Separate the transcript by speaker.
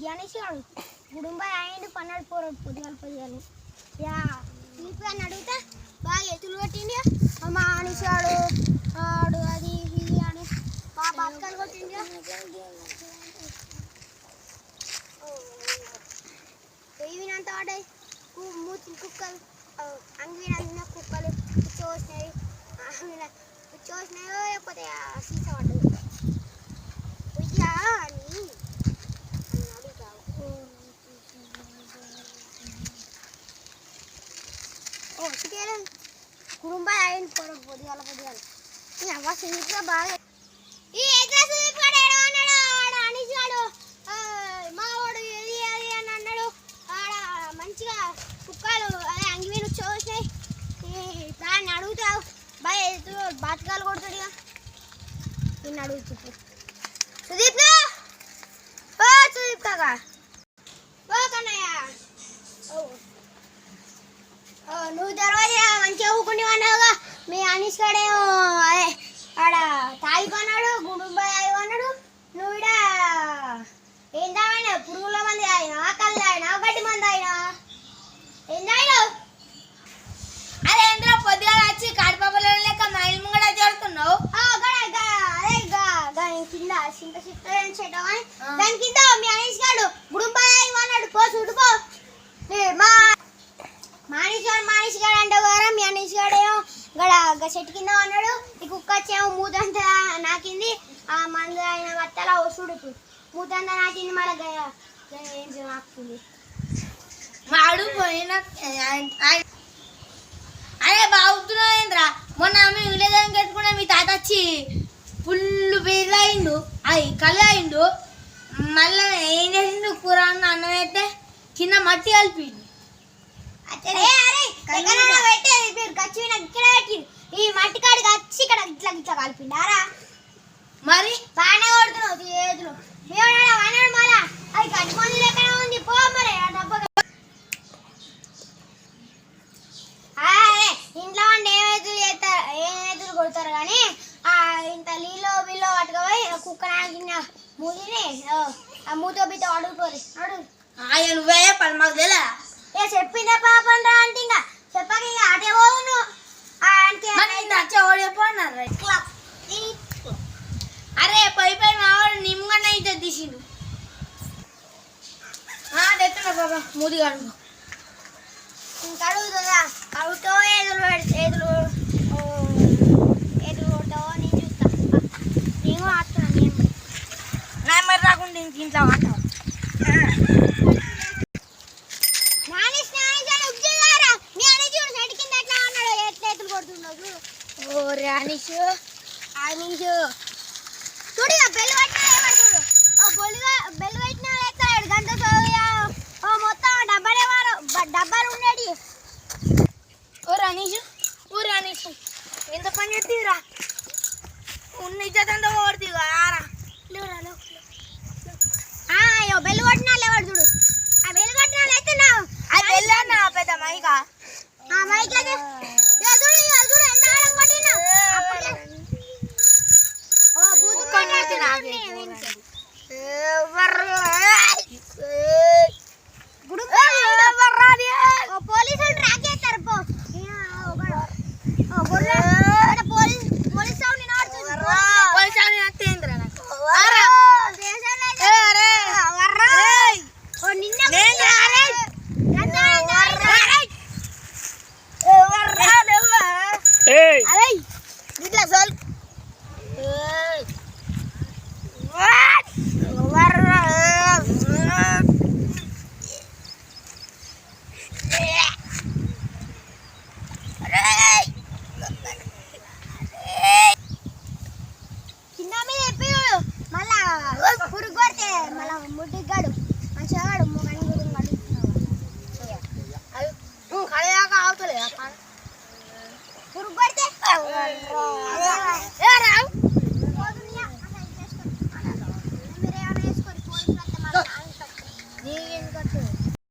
Speaker 1: గణేష్ గారు గుడుంబాయి అయ్యిండు పన్నాడు పోరాడు పొద్దుగాలు యా స్లీప్ అని అడిగితే బాగా ఎత్తులు కొట్టిండి మా అనిసాడు ఆడు అది ఇది అని బాగా బతకాలు కొట్టిండి ఇవినంత ఆడే మూతి కుక్కలు అంగిన కుక్కలు కూర్చోసినాయి కూర్చోసినాయో లేకపోతే సీసా పడ్డది ఉయ్యా అని కుటుంబాయి అయింది పొద్దుగాల అవ్వ స్లీప్గా బాగా ఈ స్లీప్ కూడా ఏడో అన్నాడు ఆడ అనిసాడు మావాడు ఏది అది అని అన్నాడు ఆడ మంచిగా కుక్కలు అదే అంగి మీద చూసినాయి దాన్ని అడుగుతావు బాగా బతకాలు కొడుతుడిగా నిన్ను అడుగుతు సుదీప్ సుదీప్ కాకా ఓ కన్నయ్య నువ్వు తర్వాత మంచిగా ఊకుండి అన్నావుగా మీ అనీష్ గాడేమో అదే ఆడ తాగి కొన్నాడు గుడుంబాయి అయి కొన్నాడు నువ్వు ఇడ ఏం తాగినావు పురుగుల మంది తాగినావా కళ్ళు తాగినావు గడ్డి మంది తాగినావా ఏం తాగినావు
Speaker 2: అదేంద్ర పొద్దుగా వచ్చి కాడిపాపలో లేక మా ఇల్లు కూడా చేరుతున్నావు
Speaker 1: అదే కింద చింత చెట్టు దాని కింద మీ అనీష్ గాడు గుడుంబాయి అయి కొన్నాడు పో చూడుపో మా మానిష్ గారు అంటే వారా మీ అనీష్ గాడేమో గడ చెట్టు కింద ఉన్నాడు ఈ కుక్క వచ్చేమో మూతంతా నాకింది ఆ మందు ఆయన వత్తలా వస్తుడు మూతంతా నాకింది మళ్ళీ ఏం నాకుంది
Speaker 2: వాడు పోయిన అరే బాగుతున్నావేంద్రా మొన్న మీ విలేదానికి పెట్టుకున్నా మీ తాత వచ్చి ఫుల్ పేరు అయిండు అవి కళ్ళు అయిండు మళ్ళీ ఏం చేసిండు కూర అన్నం అయితే కింద మట్టి కలిపిండు
Speaker 1: ఈ మట్టి కాడికి వచ్చి ఇక్కడ ఇట్లా ఇట్లా కలిపిండారా
Speaker 2: మరి
Speaker 1: బాగానే కొడుతున్నావు చేతులు వానాడు మళ్ళా అది కట్టుకొని లెక్కనే ఉంది పో మరి ఇంట్లో వండి ఏమైతులు చేస్తారు ఏమైతులు కొడతారు కానీ ఇంత నీళ్ళు బిల్లో పట్టుకపోయి కుక్క నాకిన మూతిని ఆ మూతో బితో అడుగుపోరు అడుగు
Speaker 2: ఆయన నువ్వే పని మాకు తెలియదా
Speaker 1: చెప్పిందే పాపం రా అంటే ఇంకా చెప్పక ఇక ఆటే పోను
Speaker 2: అరే పై మావాడు నిమ్మగానే అయితే తీసిండు తెస్తున్నా బాబా మూది కడుగు
Speaker 1: కడుగుతుందా కడుగుతో ఎదురు ఎదురు ఎదురు కొడతావో నేను చూస్తా నేను ఆడుతున్నా
Speaker 2: నా మరి రాకుండా ఇంట్లో అంటావు
Speaker 1: అనీష్ చూడుగా బెల్ పట్టినా చూడు బెల్ పెట్టినా ఎత్తాడు గంట మొత్తం డబ్బాలు ఉండేది
Speaker 2: ఓ అనీష్ ఎంత పని చేస్తావురా ఉన్న ఇచ్చేదంతా ఓడుతుంది ఆరా
Speaker 1: అయ్యో బెల్ కొట్టినా లేవాడు చూడు ఆ బెల్ కొట్టినా లేతున్నావు
Speaker 2: అది వెళ్ళాను పెద్ద మైక
Speaker 1: మైక్ అది చూడు ఎంత కొట్టినా పోలీసులు ట్రాక్ చేస్తారు పోలీస్ ఇట్లా సోల్ కింద మీద ఎప్పిడు మళ్ళా పురుగు కొడితే మళ్ళా ముడ్డిగాడు మంచిగా వాడు మొగని గురించి
Speaker 2: కడయాక అవుతలే
Speaker 1: పురుగు కొడితే